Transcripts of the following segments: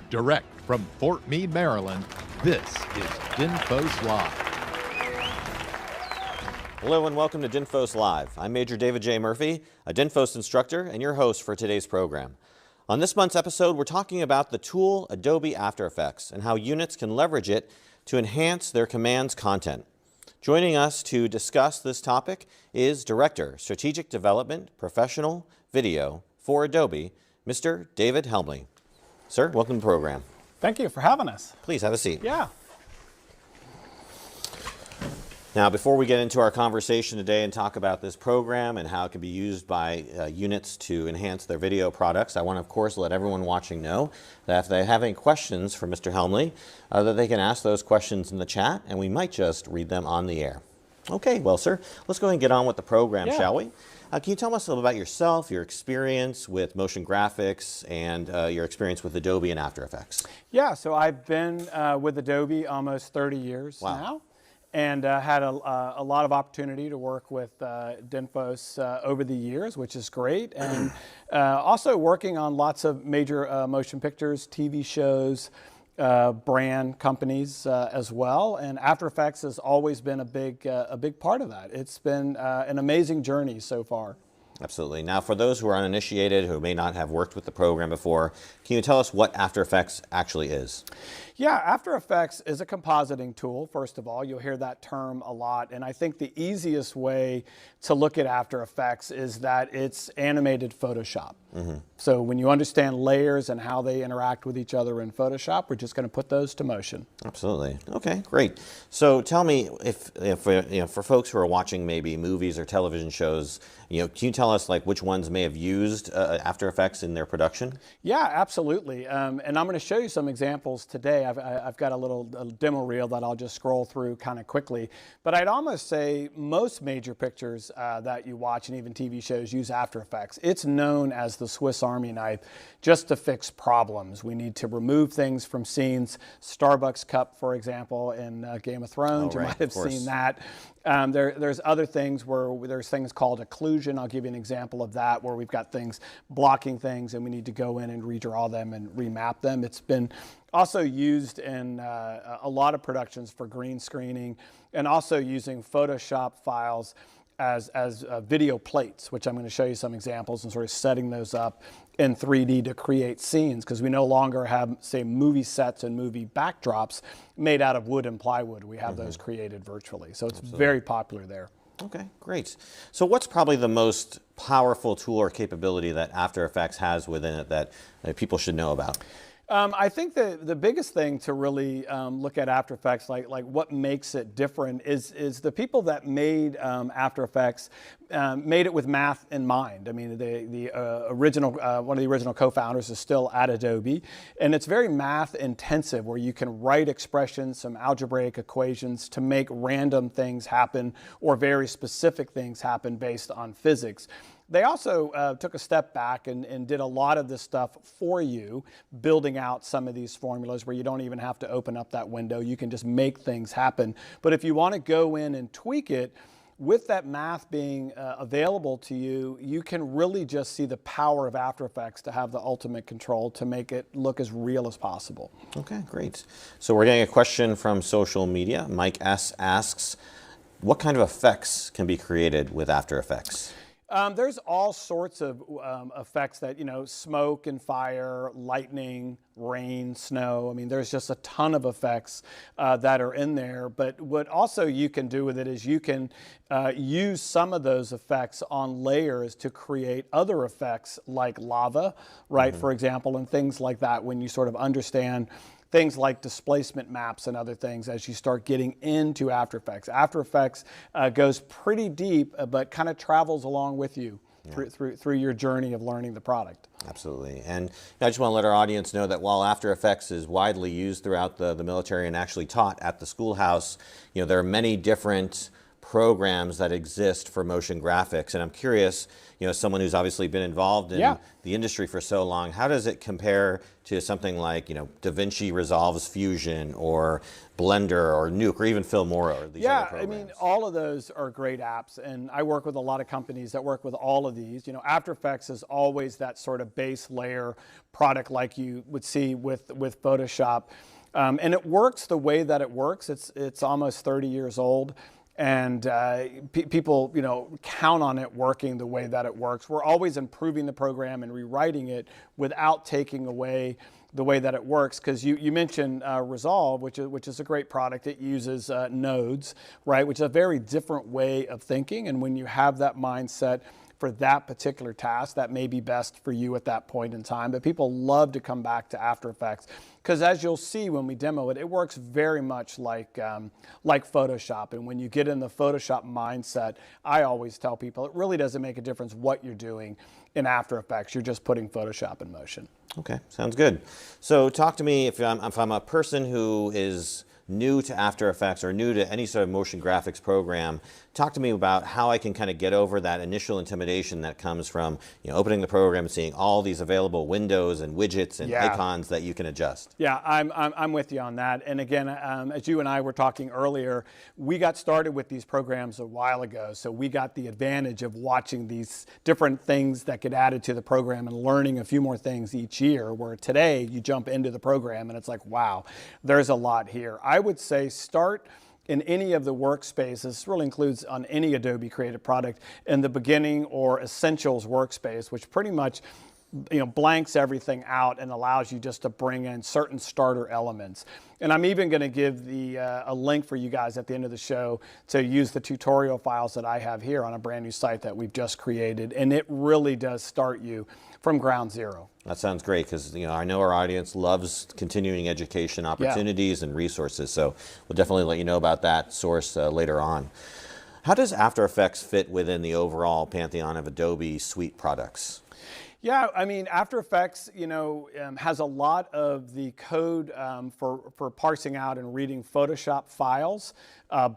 Direct from Fort Meade, Maryland, this is DINFOS Live. Hello and welcome to DINFOS Live. I'm Major David J. Murphy, a DINFOS instructor and your host for today's program. On this month's episode, we're talking about the tool Adobe After Effects and how units can leverage it to enhance their commands content. Joining us to discuss this topic is Director, Strategic Development, Professional Video for Adobe, Mr. David Helmly. Sir, welcome to the program. Thank you for having us. Please have a seat. Yeah. Now, before we get into our conversation today and talk about this program and how it can be used by units to enhance their video products, I want to, of course, let everyone watching know that if they have any questions for Mr. Helmly, that they can ask those questions in the chat, and we might just read them on the air. Okay, well, sir, let's go ahead and get on with the program, shall we? Can you tell us a little about yourself, your experience with motion graphics, and your experience with Adobe and After Effects? Yeah, so I've been with Adobe almost 30 years now. And had a lot of opportunity to work with DINFOS over the years, which is great. And also working on lots of major motion pictures, TV shows, brand companies as well. And After Effects has always been a big part of that. It's been an amazing journey so far. Absolutely. Now, for those who are uninitiated, who may not have worked with the program before, can you tell us what After Effects actually is? Yeah, After Effects is a compositing tool, first of all. You'll hear that term a lot. And I think the easiest way to look at After Effects is that it's animated Photoshop. So when you understand layers and how they interact with each other in Photoshop, we're just going to put those to motion. Absolutely. Okay, great. So tell me, if for folks who are watching maybe movies or television shows, can you tell us like which ones may have used After Effects in their production? Yeah, absolutely. And I'm going to show you some examples today. I've got a little demo reel that I'll just scroll through kind of quickly. But I'd almost say most major pictures that you watch and even TV shows use After Effects. It's known as the Swiss Army knife just to fix problems. We need to remove things from scenes. Starbucks cup, for example, in Game of Thrones, you might have seen that. There's other things where there's things called occlusion. I'll give you an example of that, where we've got things blocking things and we need to go in and redraw them and remap them. It's been also used in a lot of productions for green screening, and also using Photoshop files as video plates, which I'm going to show you some examples, and sort of setting those up in 3D to create scenes, because we no longer have, say, movie sets and movie backdrops made out of wood and plywood. We have those created virtually. So it's very popular there. Okay, great. So what's probably the most powerful tool or capability that After Effects has within it that people should know about? I think the biggest thing to really look at After Effects, like what makes it different, is the people that made After Effects made it with math in mind. I mean, the original one of the original co-founders is still at Adobe, and it's very math intensive, where you can write expressions, some algebraic equations to make random things happen or very specific things happen based on physics. They also took a step back and did a lot of this stuff for you, building out some of these formulas where you don't even have to open up that window. You can just make things happen. But if you want to go in and tweak it, with that math being available to you, you can really just see the power of After Effects to have the ultimate control to make it look as real as possible. Okay, great. So we're getting a question from social media. Mike S. asks, what kind of effects can be created with After Effects? There's all sorts of effects that, smoke and fire, lightning, rain, snow. I mean, there's just a ton of effects that are in there. But what also you can do with it is you can use some of those effects on layers to create other effects like lava, right, for example, and things like that, when you sort of understand things like displacement maps and other things as you start getting into After Effects. After Effects goes pretty deep, but kind of travels along with you through your journey of learning the product. Absolutely. And I just want to let our audience know that while After Effects is widely used throughout the military and actually taught at the schoolhouse, there are many different programs that exist for motion graphics. And I'm curious, someone who's obviously been involved in the industry for so long, how does it compare to something like, DaVinci Resolve's Fusion or Blender or Nuke or even Filmora or these other programs? I mean, all of those are great apps, and I work with a lot of companies that work with all of these. After Effects is always that sort of base layer product like you would see with Photoshop. And it works the way that it works. It's almost 30 years old. And people, count on it working the way that it works. We're always improving the program and rewriting it without taking away the way that it works. Because you mentioned Resolve, which is a great product. It uses nodes, right, which is a very different way of thinking. And when you have that mindset for that particular task, that may be best for you at that point in time. But people love to come back to After Effects because, as you'll see when we demo it, it works very much like Photoshop. And when you get in the Photoshop mindset, I always tell people it really doesn't make a difference what you're doing in After Effects. You're just putting Photoshop in motion. Okay, sounds good. So talk to me if I'm a person who is new to After Effects or new to any sort of motion graphics program. Talk to me about how I can kind of get over that initial intimidation that comes from opening the program and seeing all these available windows and widgets and icons that you can adjust. Yeah, I'm with you on that. And again, as you and I were talking earlier, we got started with these programs a while ago, so we got the advantage of watching these different things that get added to the program and learning a few more things each year, where today you jump into the program and it's like, wow, there's a lot here. I would say start in any of the workspaces. This really includes on any Adobe Creative product in the beginning or Essentials workspace, which pretty much blanks everything out and allows you just to bring in certain starter elements. And I'm even going to give a link for you guys at the end of the show to use the tutorial files that I have here on a brand new site that we've just created. And it really does start you from ground zero. That sounds great because I know our audience loves continuing education opportunities and resources. So we'll definitely let you know about that source later on. How does After Effects fit within the overall pantheon of Adobe suite products? Yeah, I mean, After Effects, has a lot of the code for parsing out and reading Photoshop files,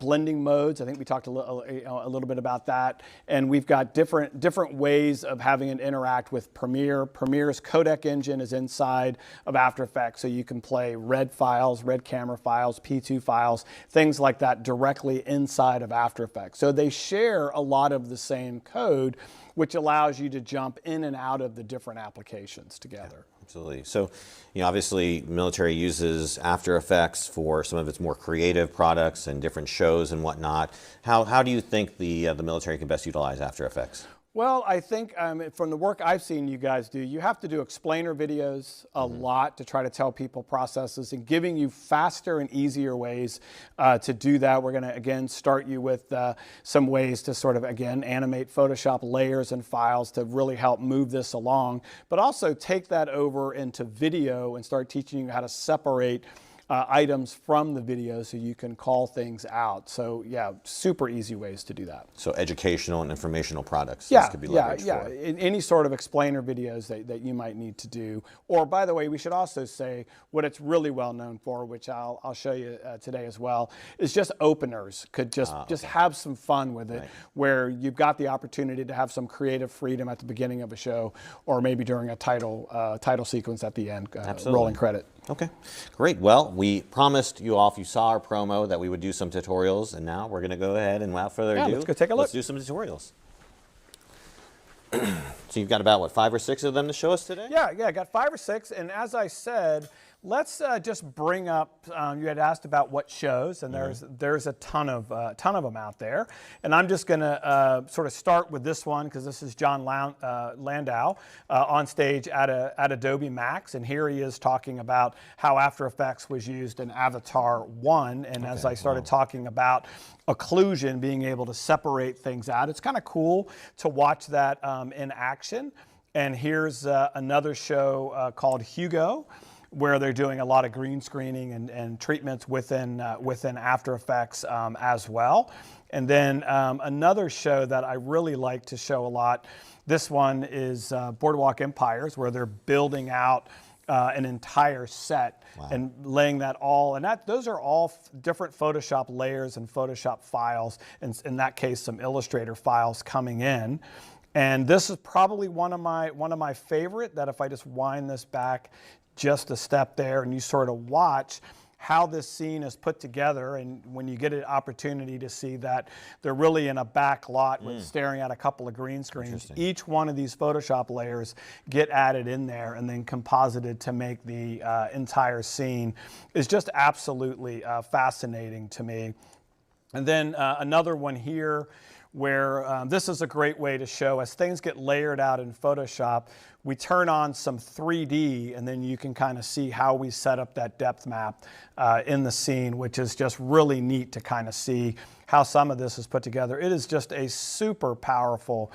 blending modes. I think we talked a little bit about that. And we've got different ways of having it interact with Premiere. Premiere's codec engine is inside of After Effects, so you can play red files, red camera files, P2 files, things like that directly inside of After Effects. So they share a lot of the same code, which allows you to jump in and out of the different applications together. Yeah, absolutely. So, obviously military uses After Effects for some of its more creative products and different shows and whatnot. How do you think the military can best utilize After Effects? Well, I think from the work I've seen you guys do, you have to do explainer videos a lot to try to tell people processes and giving you faster and easier ways to do that. We're going to, again, start you with some ways to sort of, again, animate Photoshop layers and files to really help move this along, but also take that over into video and start teaching you how to separate items from the video so you can call things out. So yeah, super easy ways to do that. So educational and informational products. This could be leveraged for. Any sort of explainer videos that you might need to do. Or by the way, we should also say what it's really well known for, which I'll show you today as well, is just openers. Could just have some fun with it, where you've got the opportunity to have some creative freedom at the beginning of a show, or maybe during a title sequence at the end, rolling credit. Okay, great. Well, we promised you all, if you saw our promo, that we would do some tutorials, and now we're going to go ahead and without further ado, let's go take a look. Let's do some tutorials. So you've got about, what, 5 or 6 of them to show us today? Yeah, I got 5 or 6, and as I said, let's just bring up, you had asked about what shows, and there's a ton of them out there. And I'm just going to sort of start with this one, because this is John Landau on stage at Adobe Max. And here he is talking about how After Effects was used in Avatar 1. And as I started talking about occlusion, being able to separate things out, it's kind of cool to watch that in action. And here's another show called Hugo, where they're doing a lot of green screening and treatments within After Effects as well. And then another show that I really like to show a lot, this one is Boardwalk Empires, where they're building out an entire set and laying that all, and those are all different Photoshop layers and Photoshop files, and in that case some Illustrator files coming in. And this is probably one of my favorite, that if I just wind this back just a step there and you sort of watch how this scene is put together, and when you get an opportunity to see that they're really in a back lot with staring at a couple of green screens, each one of these Photoshop layers get added in there and then composited to make the entire scene is just absolutely fascinating to me. And then another one here where this is a great way to show, as things get layered out in Photoshop, we turn on some 3D and then you can kind of see how we set up that depth map in the scene, which is just really neat to kind of see how some of this is put together. It is just a super powerful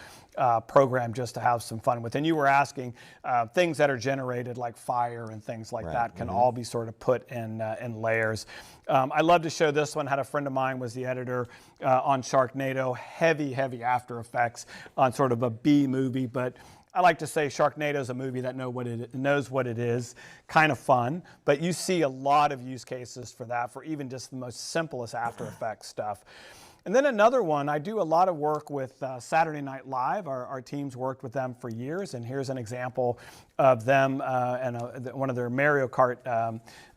program just to have some fun with. And you were asking, things that are generated like fire and things like that can all be sort of put in layers. I love to show this one. Had a friend of mine was the editor on Sharknado, heavy After Effects on sort of a B movie, but I like to say Sharknado is a movie that knows what it is, kind of fun, but you see a lot of use cases for that, for even just the most simplest After Effects stuff. And then another one, I do a lot of work with Saturday Night Live. Our team's worked with them for years, and here's an example of them and one of their Mario Kart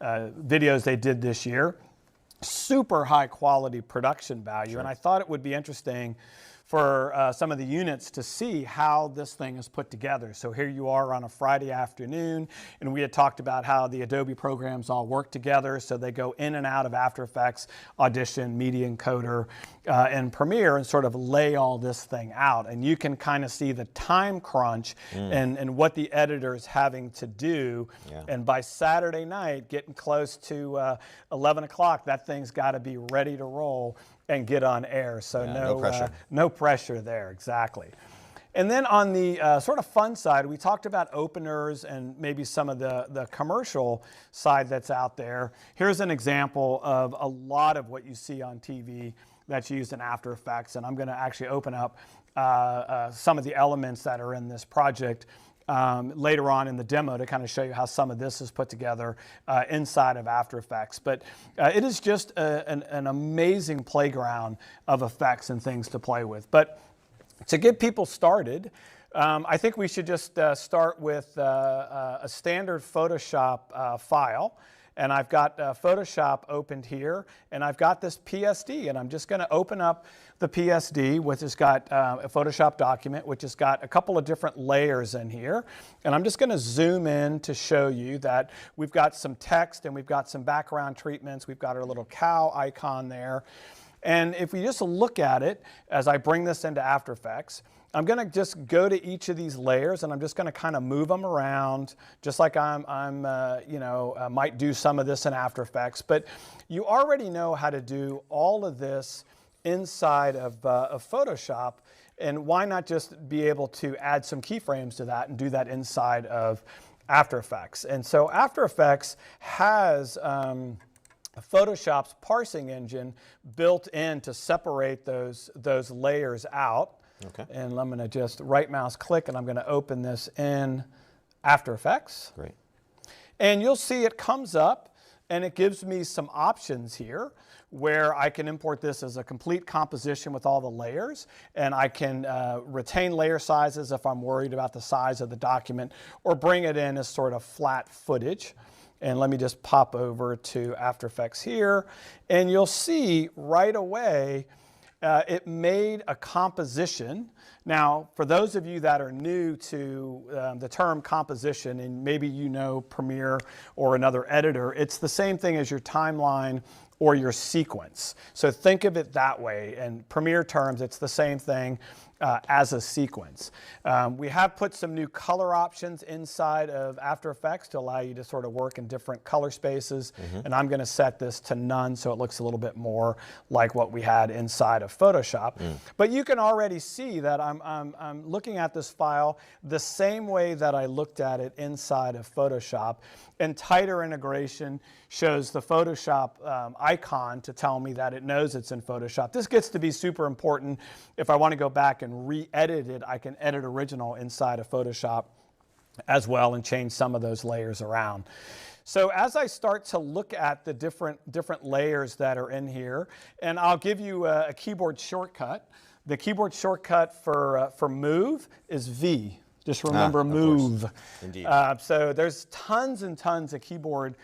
videos they did this year. Super high quality production value, and I thought it would be interesting for some of the units to see how this thing is put together. So here you are on a Friday afternoon, and we had talked about how the Adobe programs all work together, so they go in and out of After Effects, Audition, Media Encoder, and Premiere, and sort of lay all this thing out. And you can kind of see the time crunch and what the editor is having to do. And by Saturday night, getting close to 11 o'clock, that thing's got to be ready to roll and get on air. So no pressure there, exactly. And then on the sort of fun side, we talked about openers and maybe some of the commercial side that's out there. Here's an example of a lot of what you see on TV that's used in After Effects, and I'm going to actually open up some of the elements that are in this project later on in the demo to kind of show you how some of this is put together inside of After Effects. But it is just an amazing playground of effects and things to play with. But to get people started, I think we should just start with a standard Photoshop file. And I've got Photoshop opened here, and I've got this PSD, and I'm just going to open up the PSD, which has got a Photoshop document, which has got a couple of different layers in here. And I'm just going to zoom in to show you that we've got some text and we've got some background treatments. We've got our little cow icon there. And if we just look at it, as I bring this into After Effects, I'm going to just go to each of these layers, and I'm just going to kind of move them around, just like might do some of this in After Effects. But you already know how to do all of this inside of Photoshop, and why not just be able to add some keyframes to that and do that inside of After Effects? And so After Effects has Photoshop's parsing engine built in to separate those layers out. Okay. And I'm going to just right mouse click, and I'm going to open this in After Effects. Great. And you'll see it comes up, and it gives me some options here where I can import this as a complete composition with all the layers, and I can retain layer sizes if I'm worried about the size of the document, or bring it in as sort of flat footage. And let me just pop over to After Effects here, and you'll see right away it made a composition. Now, for those of you that are new to the term composition, and maybe you know Premiere or another editor, it's the same thing as your timeline or your sequence. So think of it that way. In Premiere terms, it's the same thing as a sequence. We have put some new color options inside of After Effects to allow you to sort of work in different color spaces. And I'm going to set this to none so it looks a little bit more like what we had inside of Photoshop. But you can already see that I'm looking at this file the same way that I looked at it inside of Photoshop. And tighter integration shows the Photoshop icon to tell me that it knows it's in Photoshop. This gets to be super important. If I want to go back and re-edit it, I can edit original inside of Photoshop as well and change some of those layers around. So as I start to look at the different layers that are in here, and I'll give you a keyboard shortcut. The keyboard shortcut for move is V. Just remember move. Indeed. So there's tons and tons of keyboard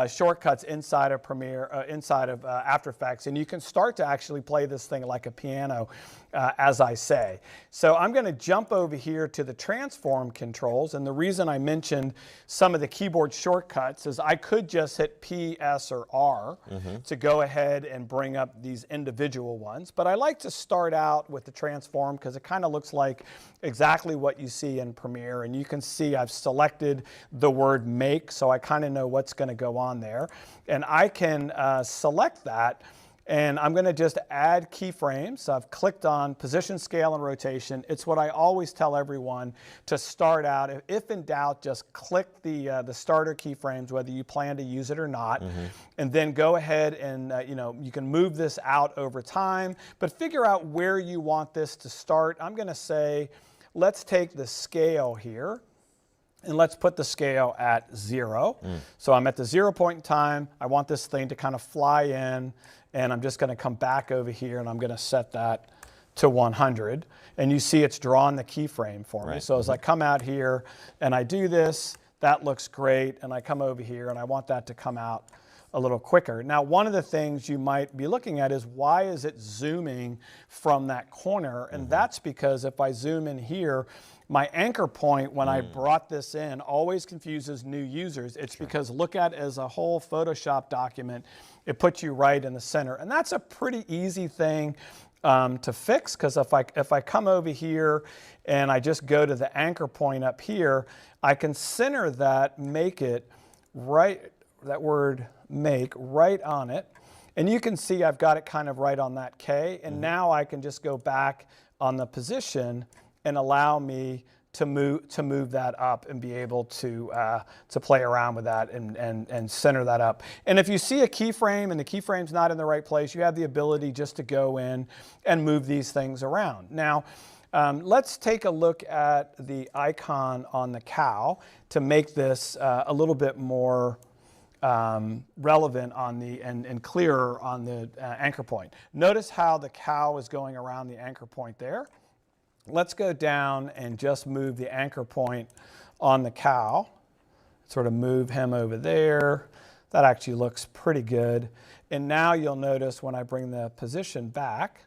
shortcuts inside of Premiere, inside of After Effects, and you can start to actually play this thing like a piano, as I say. So I'm going to jump over here to the transform controls, and the reason I mentioned some of the keyboard shortcuts is I could just hit P, S, or R to go ahead and bring up these individual ones, but I like to start out with the transform because it kind of looks like exactly what you see in Premiere, and you can see I've selected the word make, so I kind of know what's going to go on there, and I can select that, and I'm going to just add keyframes. So I've clicked on position, scale, and rotation. It's what I always tell everyone to start out. If in doubt, just click the starter keyframes, whether you plan to use it or not, and then go ahead and you can move this out over time, but figure out where you want this to start. I'm going to say, let's take the scale here, and let's put the scale at 0. So I'm at the 0 point in time. I want this thing to kind of fly in, and I'm just going to come back over here, and I'm going to set that to 100. And you see it's drawn the keyframe for me. So as I come out here and I do this, that looks great, and I come over here, and I want that to come out a little quicker. Now, one of the things you might be looking at is why is it zooming from that corner? And that's because if I zoom in here, my anchor point when I brought this in always confuses new users. It's because look at it as a whole Photoshop document, it puts you right in the center. And that's a pretty easy thing to fix, because if I come over here and I just go to the anchor point up here, I can center that, make it right, that word make, right on it. And you can see I've got it kind of right on that K. And now I can just go back on the position and allow me to move that up and be able to play around with that and center that up. And if you see a keyframe and the keyframe's not in the right place, you have the ability just to go in and move these things around. Now, let's take a look at the icon on the cow to make this a little bit more relevant on the and clearer on the anchor point. Notice how the cow is going around the anchor point there. Let's go down and just move the anchor point on the cow. Sort of move him over there. That actually looks pretty good. And now you'll notice when I bring the position back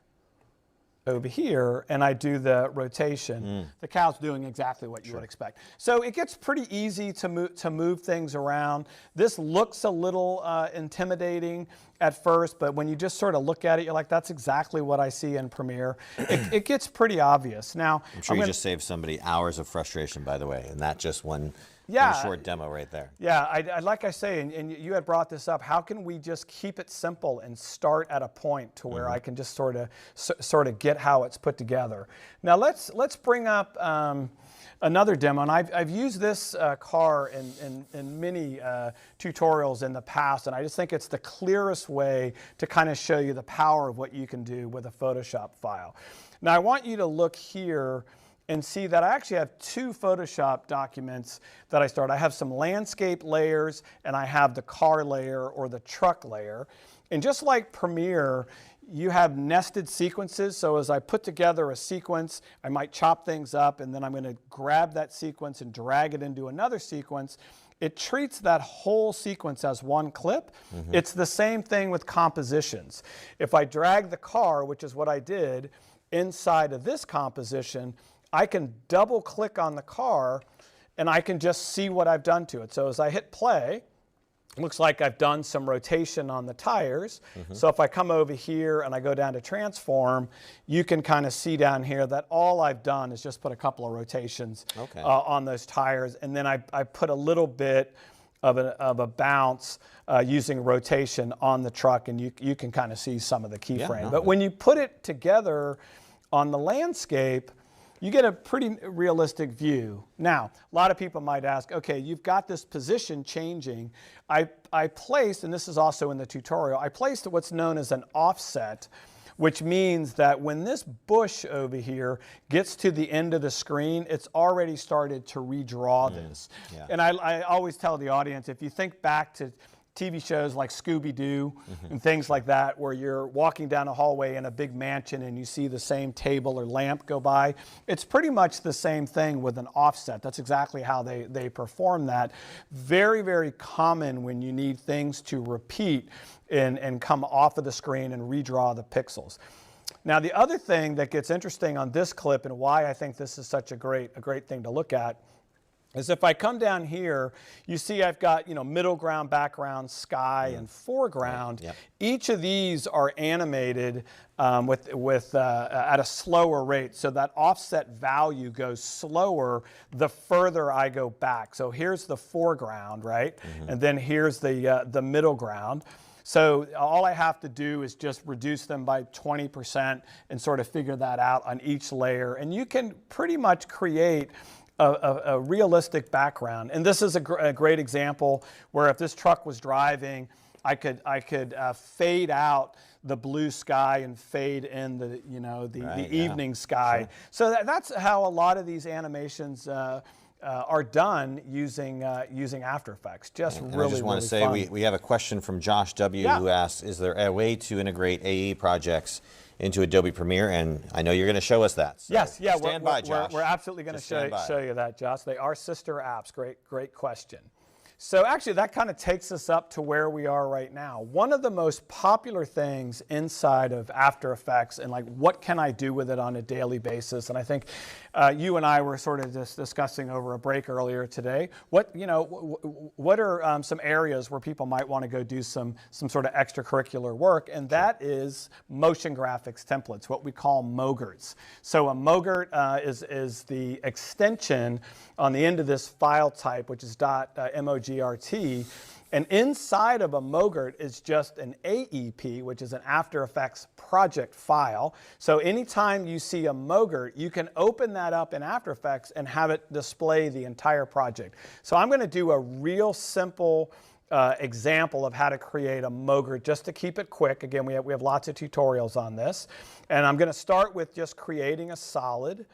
over here and I do the rotation, the cow's doing exactly what you would expect. So it gets pretty easy to move things around. This looks a little intimidating at first, but when you just sort of look at it, you're like, that's exactly what I see in Premiere. It gets pretty obvious. Now, I'm sure you just saved somebody hours of frustration, by the way, and not just one short demo right there. Yeah, like I say, and you had brought this up, how can we just keep it simple and start at a point to where I can just sort of get how it's put together. Now let's bring up another demo, and I've used this car in many tutorials in the past, and I just think it's the clearest way to kind of show you the power of what you can do with a Photoshop file. Now I want you to look here and see that I actually have two Photoshop documents that I start. I have some landscape layers and I have the car layer or the truck layer. And just like Premiere, you have nested sequences. So as I put together a sequence, I might chop things up and then I'm going to grab that sequence and drag it into another sequence. It treats that whole sequence as one clip. It's the same thing with compositions. If I drag the car, which is what I did, inside of this composition, I can double click on the car and I can just see what I've done to it. So as I hit play, it looks like I've done some rotation on the tires. So if I come over here and I go down to transform, you can kind of see down here that all I've done is just put a couple of rotations on those tires. And then I put a little bit of a bounce using rotation on the truck, and you can kind of see some of the keyframe. But when you put it together on the landscape, you get a pretty realistic view. Now, a lot of people might ask, okay, you've got this position changing. I placed, and this is also in the tutorial, I placed what's known as an offset which means that when this bush over here gets to the end of the screen, it's already started to redraw this. Yeah. And I always tell the audience, if you think back to TV shows like Scooby-Doo and things like that, where you're walking down a hallway in a big mansion and you see the same table or lamp go by, it's pretty much the same thing with an offset. That's exactly how they perform that. Very, very common when you need things to repeat and come off of the screen and redraw the pixels. Now, the other thing that gets interesting on this clip and why I think this is such a great thing to look at is if I come down here, you see I've got, middle ground, background, sky, and foreground. Yep. Each of these are animated at a slower rate, so that offset value goes slower the further I go back. So here's the foreground, right? And then here's the middle ground. So all I have to do is just reduce them by 20% and sort of figure that out on each layer. And you can pretty much create a realistic background. And this is a great example where if this truck was driving, I could fade out the blue sky and fade in the evening sky. Sure. So that's how a lot of these animations are done using After Effects. Just and really, I just want to say we have a question from Josh W. who asks, is there a way to integrate AE projects into Adobe Premiere? And I know you're going to show us that. So yes, yeah, stand by, Josh. We're absolutely going to show you that, Josh. They are sister apps. Great question. So actually, that kind of takes us up to where we are right now. One of the most popular things inside of After Effects, and like, what can I do with it on a daily basis? And I think you and I were sort of just discussing over a break earlier today. What are some areas where people might want to go do some sort of extracurricular work? And that is motion graphics templates, what we call MOGRTs. So a MOGRT is the extension on the end of this file type, which is .mogrt. And inside of a MOGRT is just an AEP, which is an After Effects project file. So anytime you see a MOGRT, you can open that up in After Effects and have it display the entire project. So I'm going to do a real simple example of how to create a MOGRT just to keep it quick. Again, we have lots of tutorials on this. And I'm going to start with just creating a solid.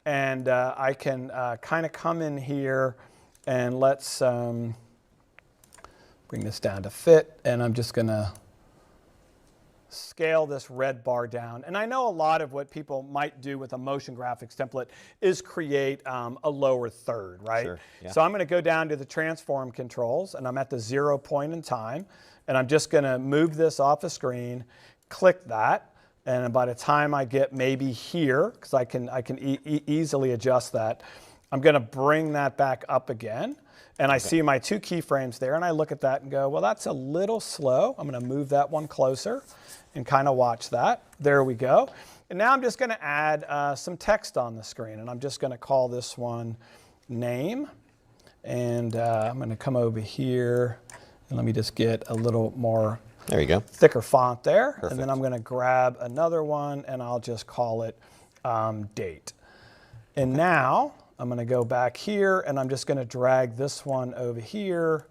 And I can kind of come in here and let's bring this down to fit, and I'm just going to scale this red bar down. And I know a lot of what people might do with a motion graphics template is create a lower third, right? Sure, yeah. So I'm going to go down to the transform controls, and I'm at the 0 point in time, and I'm just going to move this off the screen, click that, and by the time I get maybe here, because I can easily adjust that, I'm going to bring that back up again. And I see my 2 keyframes there, and I look at that and go, well, that's a little slow. I'm going to move that one closer and kind of watch that. There we go. And now I'm just going to add some text on the screen, and I'm just going to call this one name. And I'm going to come over here, and let me just get a little more there you go. Thicker font there. Perfect. And then I'm going to grab another one, and I'll just call it date. And now I'm going to go back here, and I'm just going to drag this one over here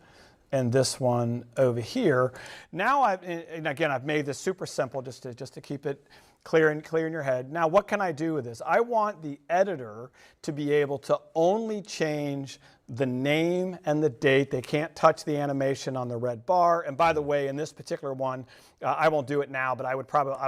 and this one over here. Now and again, I've made this super simple just to keep it clear in your head. Now, what can I do with this? I want the editor to be able to only change the name and the date. They can't touch the animation on the red bar. And by the way, in this particular one, I won't do it now, but I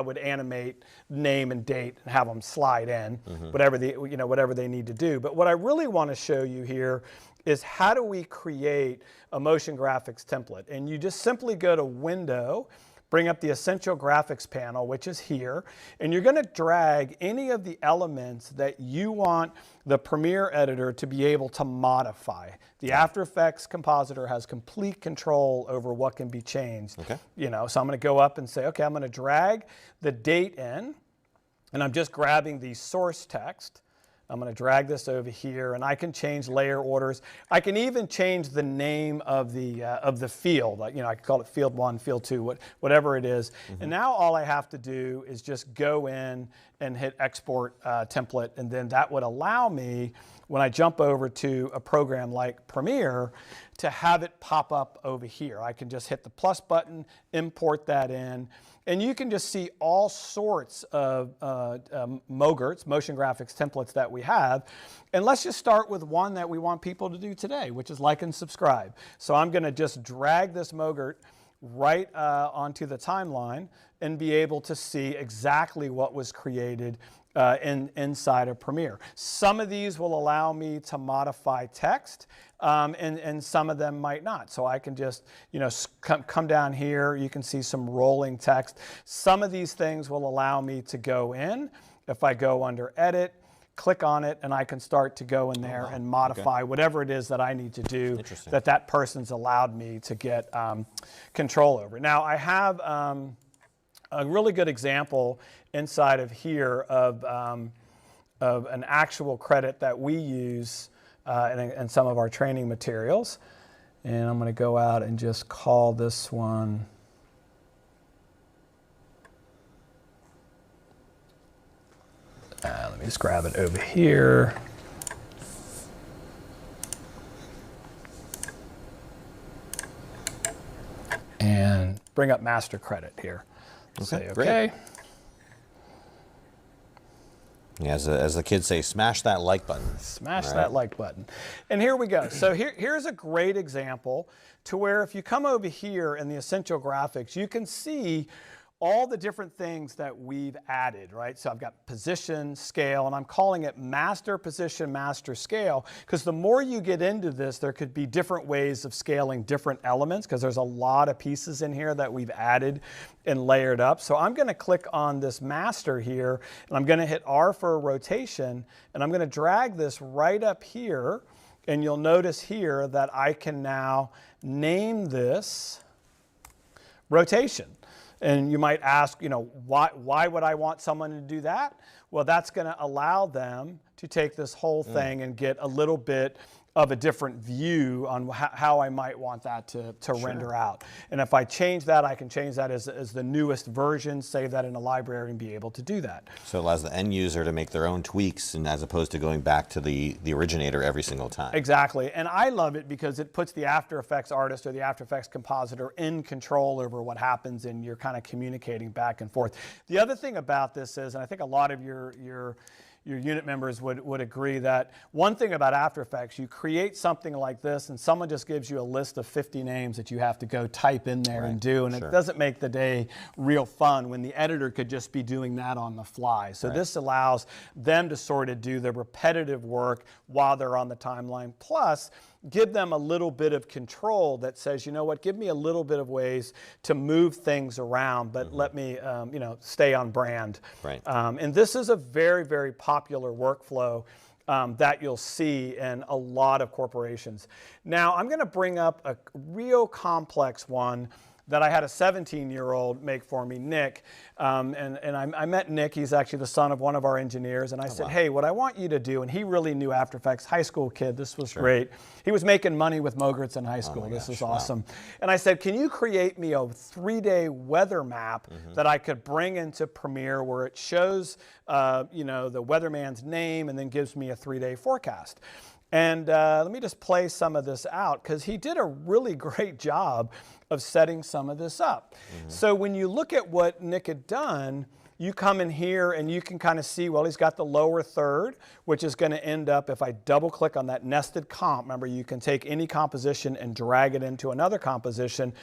would animate name and date and have them slide in, whatever they need to do. But what I really want to show you here is how do we create a motion graphics template? And you just simply go to Window, bring up the Essential Graphics panel, which is here, and you're going to drag any of the elements that you want the Premiere editor to be able to modify. The After Effects compositor has complete control over what can be changed. Okay. So I'm going to go up and say, okay, I'm going to drag the date in, and I'm just grabbing the source text. I'm going to drag this over here, and I can change layer orders. I can even change the name of the field. I can call it field 1, field 2, whatever it is. And now all I have to do is just go in and hit export template, and then that would allow me, when I jump over to a program like Premiere, to have it pop up over here. I can just hit the plus button, import that in, and you can just see all sorts of MOGRTs, motion graphics templates that we have. And let's just start with one that we want people to do today, which is like and subscribe. So I'm going to just drag this MOGRT right onto the timeline and be able to see exactly what was created inside of Premiere. Some of these will allow me to modify text, and some of them might not. So I can just, come down here. You can see some rolling text. Some of these things will allow me to go in. If I go under Edit, click on it, and I can start to go in there and modify whatever it is that I need to do that person's allowed me to get control over. Now, I have a really good example inside of here of an actual credit that we use in some of our training materials. And I'm going to go out and just call this one let me just grab it over here. And bring up master credit here. Say okay. Yeah, as the kids say, smash that like button. Smash that like button. And here we go. So here's a great example to where if you come over here in the essential graphics, you can see all the different things that we've added, right? So I've got position, scale, and I'm calling it master position, master scale, because the more you get into this, there could be different ways of scaling different elements, because there's a lot of pieces in here that we've added and layered up. So I'm going to click on this master here, and I'm going to hit R for rotation, and I'm going to drag this right up here, and you'll notice here that I can now name this rotation. And you might ask, why would I want someone to do that? Well, that's going to allow them to take this whole thing and get a little bit of a different view on how I might want that to render out. And if I change that, I can change that as the newest version, save that in a library, and be able to do that. So it allows the end user to make their own tweaks, and as opposed to going back to the originator every single time. Exactly. And I love it because it puts the After Effects artist or the After Effects compositor in control over what happens, and you're kind of communicating back and forth. The other thing about this is, and I think a lot of your unit members would agree, that one thing about After Effects, you create something like this and someone just gives you a list of 50 names that you have to go type in there and do, and it doesn't make the day real fun when the editor could just be doing that on the fly. So this allows them to sort of do the repetitive work while they're on the timeline, plus give them a little bit of control that says, you know what, give me a little bit of ways to move things around, but let me stay on brand. And this is a very, very popular workflow that you'll see in a lot of corporations. Now, I'm going to bring up a real complex one that I had a 17-year-old make for me, Nick. And I met Nick. He's actually the son of one of our engineers. And I said, hey, what I want you to do, and he really knew After Effects, high school kid. This was great. He was making money with MOGRTs in high school. This was awesome. And I said, can you create me a 3-day weather map that I could bring into Premiere where it shows the weatherman's name and then gives me a 3-day forecast? And let me just play some of this out, because he did a really great job of setting some of this up. So when you look at what Nick had done, you come in here and you can kind of see, well, he's got the lower third, which is going to end up, if I double click on that nested comp, remember you can take any composition and drag it into another composition.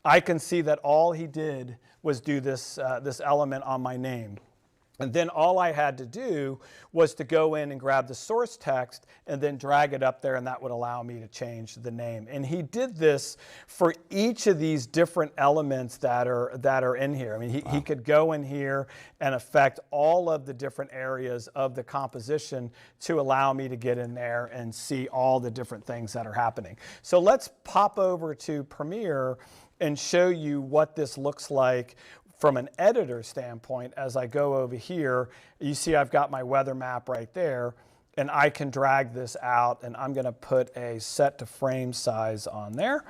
I can see that all he did was do this, this element on my name. And then all I had to do was to go in and grab the source text and then drag it up there, and that would allow me to change the name. And he did this for each of these different elements that are in here. I mean, he could go in here and affect all of the different areas of the composition to allow me to get in there and see all the different things that are happening. So let's pop over to Premiere and show you what this looks like from an editor standpoint. As I go over here, you see I've got my weather map right there, and I can drag this out, and I'm going to put a set to frame size on there.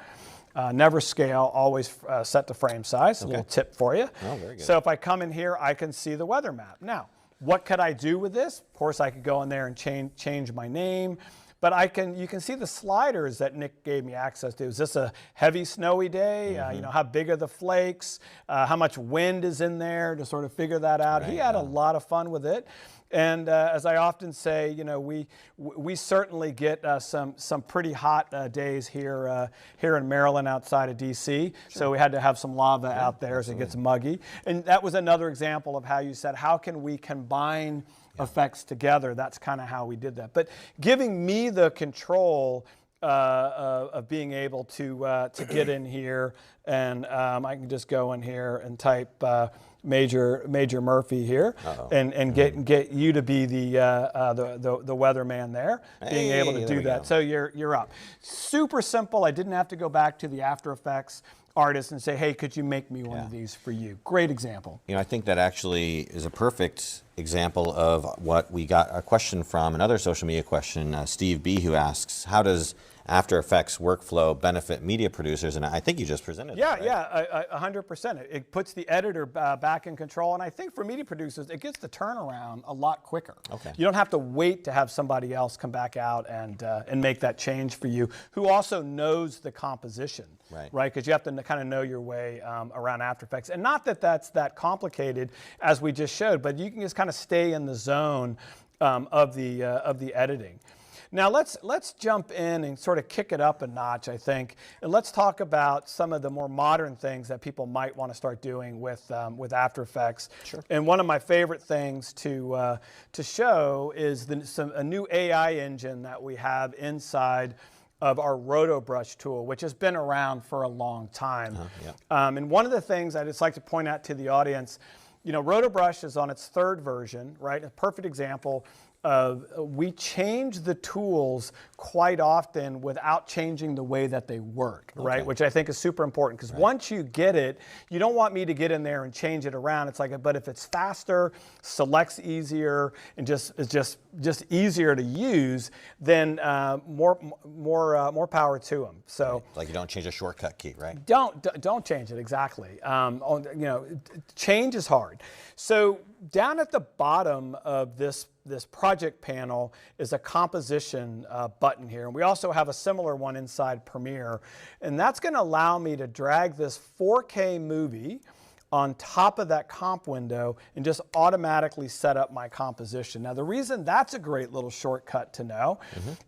Never scale, always set to frame size. A little tip for you. Oh, very good. So if I come in here, I can see the weather map. Now, What could I do with this? Of course, I could go in there and change my name. But you can see the sliders that Nick gave me access to. Is this a heavy snowy day? You know, how big are the flakes? How much wind is in there to sort of figure that out? He had a lot of fun with it. And as I often say, you know, we certainly get some pretty hot days here in Maryland outside of DC. So we had to have some lava out there as it gets muggy. And that was another example of how you said, how can we combine effects together? That's kind of how we did that. But giving me the control of being able to get in here, and I can just go in here and type Major Murphy here, and get you to be the weatherman there, being able to do that. So you're up. Super simple. I didn't have to go back to the After Effects artist and say, hey, could you make me one of these for you? Great example. You know, I think that actually is a perfect example of what we got a question from, another social media question, Steve B, who asks, how does After Effects workflow benefit media producers? And I think you just presented that, right? Yeah, 100%. It puts the editor back in control, and I think for media producers, it gets the turnaround a lot quicker. Okay. You don't have to wait to have somebody else come back out and make that change for you, who also knows the composition, right? Because you have to kind of know your way around After Effects. And not that that's that complicated, as we just showed, but you can just kind of stay in the zone of the editing. Now let's jump in and sort of kick it up a notch, I think, and let's talk about some of the more modern things that people might want to start doing with After Effects. Sure. And one of my favorite things to show is a new AI engine that we have inside of our RotoBrush tool, which has been around for a long time. And one of the things I'd just like to point out to the audience, you know, RotoBrush is on its 3rd version, right? A perfect example. We change the tools quite often without changing the way that they work, right? Which I think is super important, because once you get it, you don't want me to get in there and change it around. It's like, but if it's faster, selects easier, and it's just easier to use, then more power to them. So like you don't change a shortcut key, right? Don't change it, exactly. You know, change is hard. So down at the bottom of this project panel is a composition button here. And we also have a similar one inside Premiere. And that's going to allow me to drag this 4K movie on top of that comp window and just automatically set up my composition. Now, the reason that's a great little shortcut to know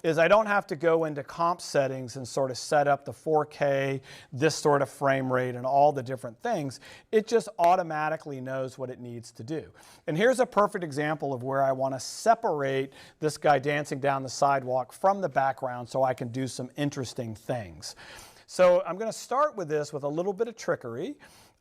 is I don't have to go into comp settings and sort of set up the 4K, this sort of frame rate, and all the different things. It just automatically knows what it needs to do. And here's a perfect example of where I want to separate this guy dancing down the sidewalk from the background so I can do some interesting things. So I'm going to start with this with a little bit of trickery.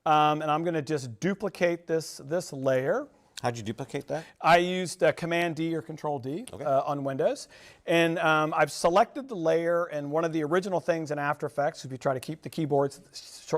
And I'm going to just duplicate this layer. How'd you duplicate that? I used Command D or Control D on Windows. And I've selected the layer, and one of the original things in After Effects, if you try to keep the keyboard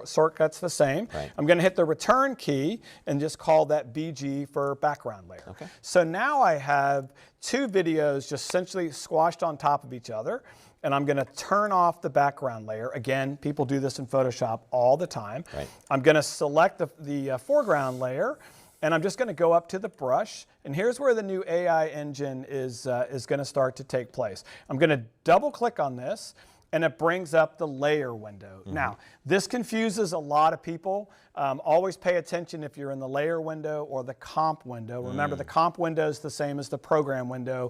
shortcuts the same, I'm going to hit the Return key and just call that BG for background layer. So now I have 2 videos just essentially squashed on top of each other. And I'm going to turn off the background layer. Again, people do this in Photoshop all the time. I'm going to select the foreground layer, and I'm just going to go up to the brush. And here's where the new AI engine is going to start to take place. I'm going to double click on this, and it brings up the layer window. Now, this confuses a lot of people. Always pay attention if you're in the layer window or the comp window. Remember, the comp window is the same as the program window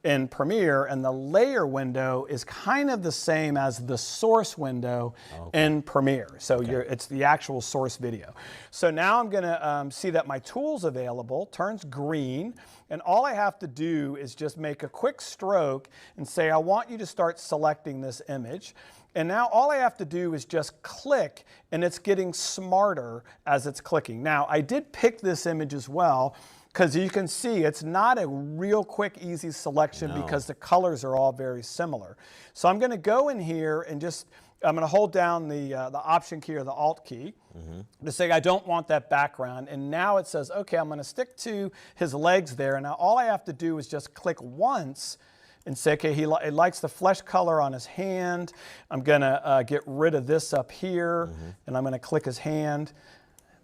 in Premiere, and the layer window is kind of the same as the source window in Premiere. So it's the actual source video. So now I'm going to see that my tool's available, turns green, and all I have to do is just make a quick stroke and say, I want you to start selecting this image. And now all I have to do is just click, and it's getting smarter as it's clicking. Now, I did pick this image as well, because you can see it's not a real quick, easy selection because the colors are all very similar. So I'm going to go in here and just, I'm going to hold down the Option key or the Alt key to say I don't want that background. And now it says, okay, I'm going to stick to his legs there. And now all I have to do is just click once and say, okay, he likes the flesh color on his hand. I'm going to get rid of this up here, and I'm going to click his hand.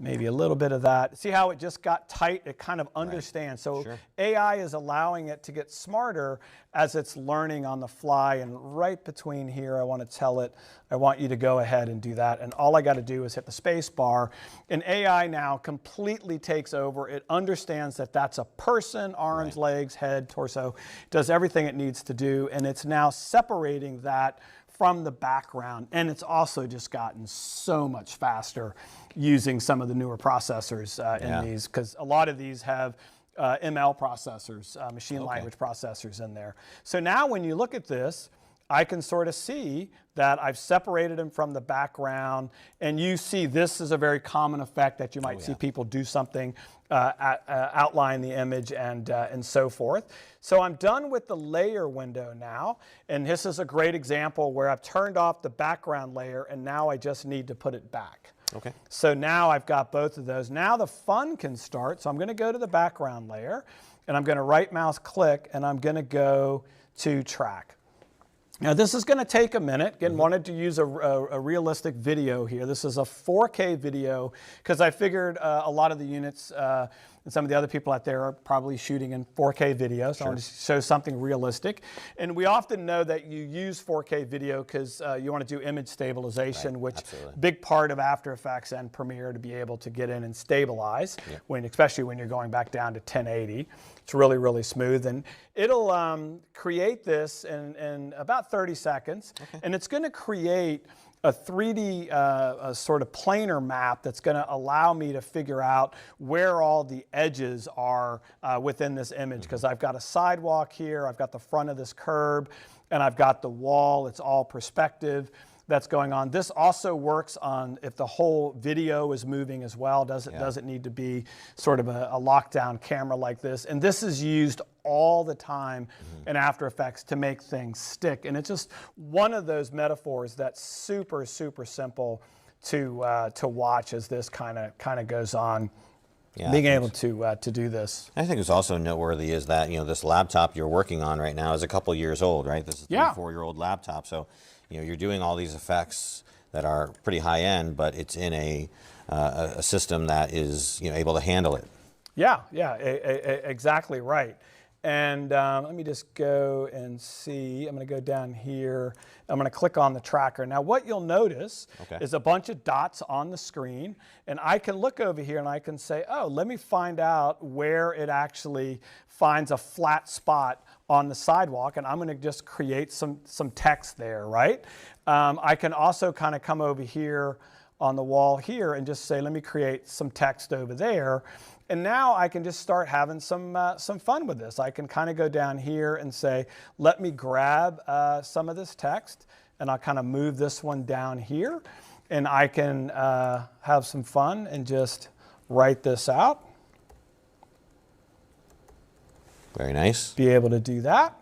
Maybe a little bit of that. See how it just got tight? It kind of understands. So Sure. AI is allowing it to get smarter as it's learning on the fly. And right between here, I want to tell it, I want you to go ahead and do that. And all I got to do is hit the space bar. And AI now completely takes over. It understands that that's a person, arms, legs, head, torso, does everything it needs to do. And it's now separating that from the background, and it's also just gotten so much faster using some of the newer processors in these, because a lot of these have ML processors, machine language processors in there. So now when you look at this, I can sort of see that I've separated them from the background, and you see this is a very common effect that you might see people do something, outline the image and so forth. So I'm done with the layer window now, and this is a great example where I've turned off the background layer, and now I just need to put it back. Okay. So now I've got both of those. Now the fun can start. So I'm going to go to the background layer, and I'm going to right mouse click, and I'm going to go to track. Now this is going to take a minute. Again, wanted to use a realistic video here. This is a 4K video because I figured a lot of the units and some of the other people out there are probably shooting in 4K video, so I want to show something realistic. And we often know that you use 4K video because you want to do image stabilization, which big part of After Effects and Premiere to be able to get in and stabilize, especially when you're going back down to 1080. It's really, really smooth, and it'll create this in about 30 seconds, and it's going to create a 3D sort of planar map that's going to allow me to figure out where all the edges are within this image, because I've got a sidewalk here, I've got the front of this curb, and I've got the wall. It's all perspective that's going on. This also works on if the whole video is moving as well. Doesn't need to be sort of a lockdown camera like this. And this is used all the time in After Effects to make things stick. And it's just one of those metaphors that's super, super simple to watch as this kind of goes on. Yeah, being able to do this. I think it's also noteworthy is that, this laptop you're working on right now is a couple years old, right? This is a 3-4-year-old laptop. So, you're doing all these effects that are pretty high end, but it's in a system that is, able to handle it. Yeah, exactly right. And let me just go and see. I'm going to go down here. I'm going to click on the tracker. Now what you'll notice is a bunch of dots on the screen, and I can look over here and I can say, oh, let me find out where it actually finds a flat spot on the sidewalk, and I'm going to just create some text there, right? I can also kind of come over here on the wall here and just say, let me create some text over there. And now I can just start having some fun with this. I can kind of go down here and say, let me grab some of this text, and I'll kind of move this one down here, and I can have some fun and just write this out. Very nice. Be able to do that.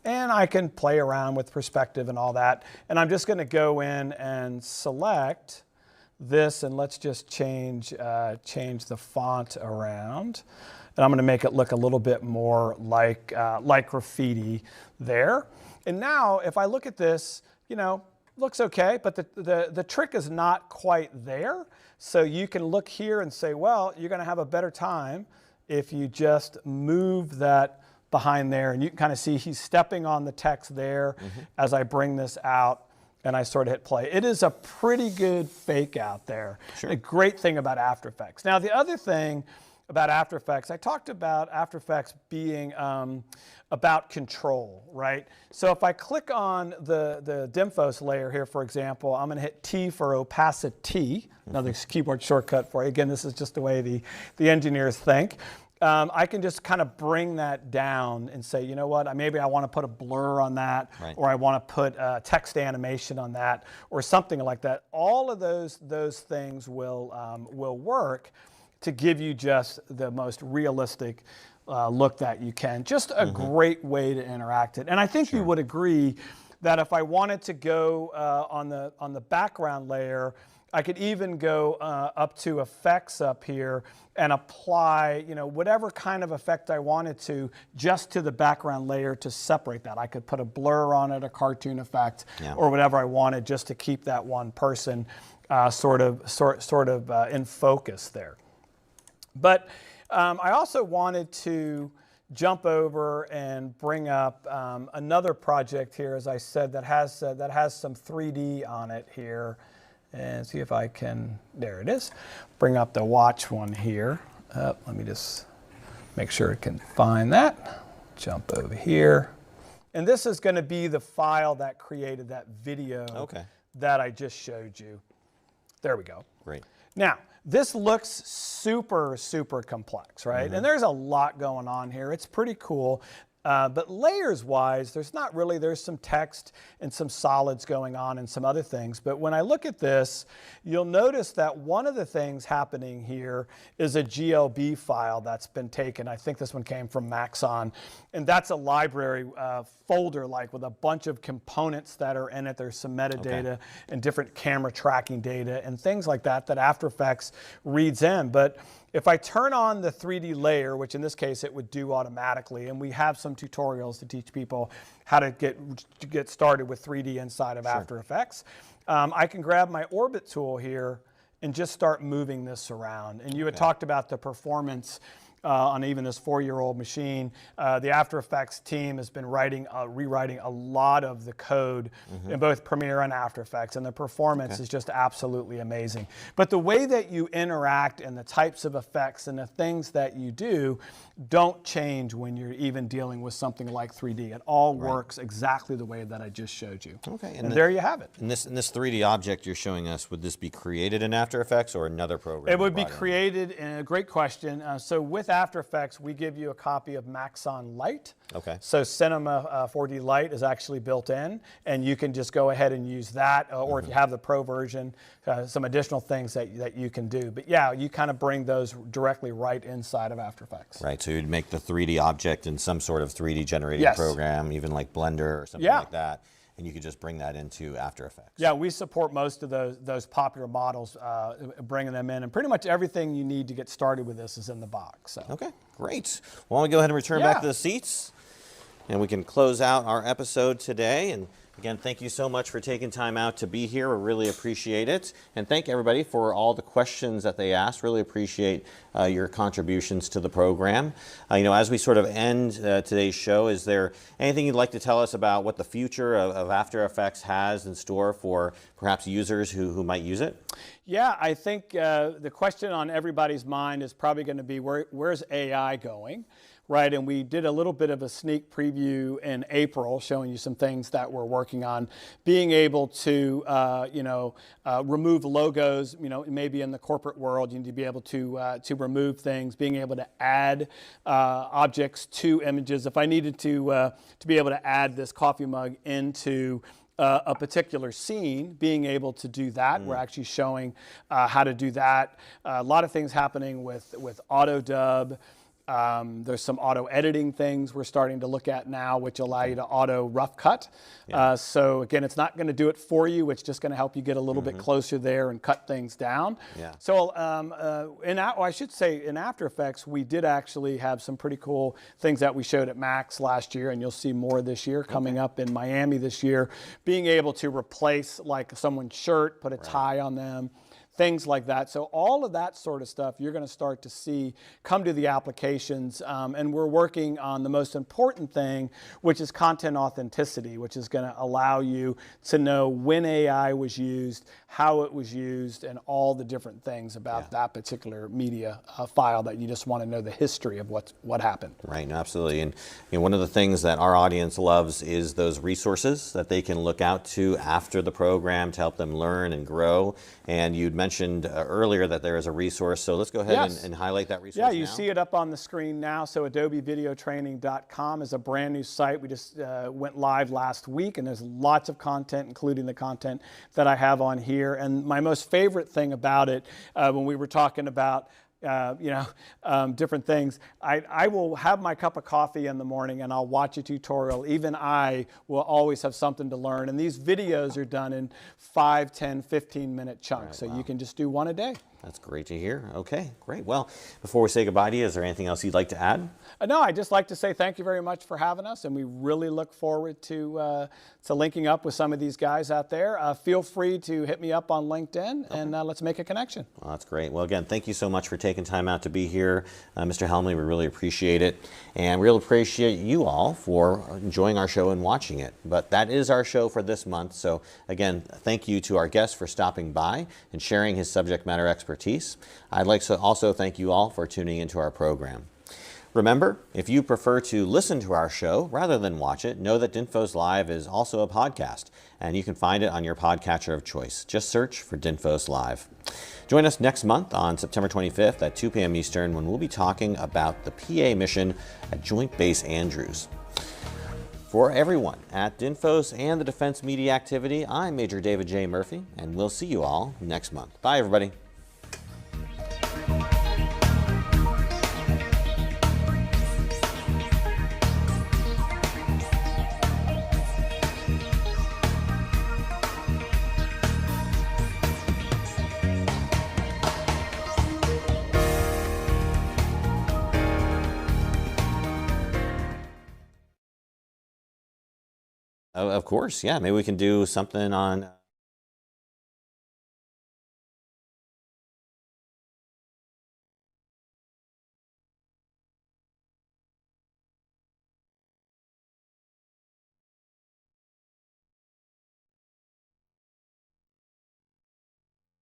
And I can play around with perspective and all that. And I'm just going to go in and select this, and let's just change the font around. And I'm going to make it look a little bit more like graffiti there. And now if I look at this, looks okay, but the trick is not quite there. So you can look here and say, well, you're going to have a better time if you just move that behind there, and you can kind of see he's stepping on the text there as I bring this out and I sort of hit play. It is a pretty good fake out there. Sure. A great thing about After Effects. Now the other thing about After Effects, I talked about After Effects being about control, right? So if I click on the DINFOS layer here, for example, I'm going to hit T for opacity, another keyboard shortcut for you. Again, this is just the way the engineers think. I can just kind of bring that down and say, you know what, maybe I want to put a blur on that, or I want to put text animation on that, or something like that. All of those things will work to give you just the most realistic look that you can. Just a great way to interact it. And I think you would agree that if I wanted to go on the background layer, I could even go up to effects up here and apply, whatever kind of effect I wanted to just to the background layer to separate that. I could put a blur on it, a cartoon effect, or whatever I wanted just to keep that one person sort of in focus there. But I also wanted to jump over and bring up another project here, as I said, that has some 3D on it here, and see if I can. There it is. Bring up the watch one here. Let me just make sure it can find that. Jump over here, and this is going to be the file that created that video that I just showed you. There we go. Great. Now, this looks super, super complex, right? And there's a lot going on here. It's pretty cool. But layers-wise, there's some text and some solids going on and some other things. But when I look at this, you'll notice that one of the things happening here is a GLB file that's been taken. I think this one came from Maxon. And that's a library folder, like with a bunch of components that are in it. There's some metadata and different camera tracking data and things like that that After Effects reads in. But if I turn on the 3D layer, which in this case it would do automatically, and we have some tutorials to teach people how to get started with 3D inside of After Effects, I can grab my orbit tool here and just start moving this around. And you had talked about the performance on even this 4-year-old machine. The After Effects team has been rewriting a lot of the code in both Premiere and After Effects, and the performance is just absolutely amazing. But the way that you interact and the types of effects and the things that you do don't change when you're even dealing with something like 3D. It all works exactly the way that I just showed you. Okay, and there you have it. And this 3D object you're showing us, would this be created in After Effects or another program? It would be created in a great question. So with After Effects, we give you a copy of Maxon Lite. Okay. So Cinema 4D Lite is actually built in, and you can just go ahead and use that, or if you have the Pro version, some additional things that you can do. But yeah, you kind of bring those directly right inside of After Effects. Right, so you'd make the 3D object in some sort of 3D generating program, even like Blender or something like that, and you could just bring that into After Effects. Yeah, we support most of those popular models, bringing them in, and pretty much everything you need to get started with this is in the box. So. Okay, great. Well, why don't we go ahead and return back to the seats, and we can close out our episode today. And again, thank you so much for taking time out to be here. We really appreciate it. And thank everybody for all the questions that they asked. Really appreciate your contributions to the program. As we sort of end today's show, is there anything you'd like to tell us about what the future of After Effects has in store for perhaps users who might use it? Yeah, I think the question on everybody's mind is probably going to be where's AI going? Right, and we did a little bit of a sneak preview in April, showing you some things that we're working on. Being able to, remove logos. Maybe in the corporate world, you need to be able to remove things. Being able to add objects to images. If I needed to be able to add this coffee mug into a particular scene, being able to do that. We're actually showing how to do that. A lot of things happening with auto dub. There's some auto editing things we're starting to look at now, which allow you to auto rough cut. So again, it's not going to do it for you. It's just going to help you get a little bit closer there and cut things down. So I should say in After Effects, we did actually have some pretty cool things that we showed at Max last year, and you'll see more this year coming up in Miami this year. Being able to replace like someone's shirt, put a tie on them. Things like that. So all of that sort of stuff you're going to start to see come to the applications, and we're working on the most important thing, which is content authenticity, which is going to allow you to know when AI was used, how it was used, and all the different things about that particular media file that you just want to know the history of what happened. Right, no, absolutely. And one of the things that our audience loves is those resources that they can look out to after the program to help them learn and grow. And you'd mentioned earlier that there is a resource, so let's go ahead and highlight that resource. Yeah, you see it up on the screen now. So adobevideotraining.com is a brand new site. We just went live last week, and there's lots of content, including the content that I have on here. And my most favorite thing about it, when we were talking about different things. I will have my cup of coffee in the morning and I'll watch a tutorial. Even I will always have something to learn. And these videos are done in 5, 10, 15-minute chunks. Right, so you can just do one a day. That's great to hear. Okay, great. Well, before we say goodbye to you, is there anything else you'd like to add? No, I'd just like to say thank you very much for having us, and we really look forward to linking up with some of these guys out there. Feel free to hit me up on LinkedIn, and let's make a connection. Well, that's great. Well, again, thank you so much for taking time out to be here, Mr. Helmly. We really appreciate it, and we really appreciate you all for enjoying our show and watching it. But that is our show for this month. So again, thank you to our guest for stopping by and sharing his subject matter expertise. I'd like to also thank you all for tuning into our program. Remember, if you prefer to listen to our show rather than watch it, know that DINFOS Live is also a podcast, and you can find it on your podcatcher of choice. Just search for DINFOS Live. Join us next month on September 25th at 2 p.m. Eastern when we'll be talking about the PA mission at Joint Base Andrews. For everyone at DINFOS and the Defense Media Activity, I'm Major David J. Murphy, and we'll see you all next month. Bye, everybody. Of course, yeah. Maybe we can do something on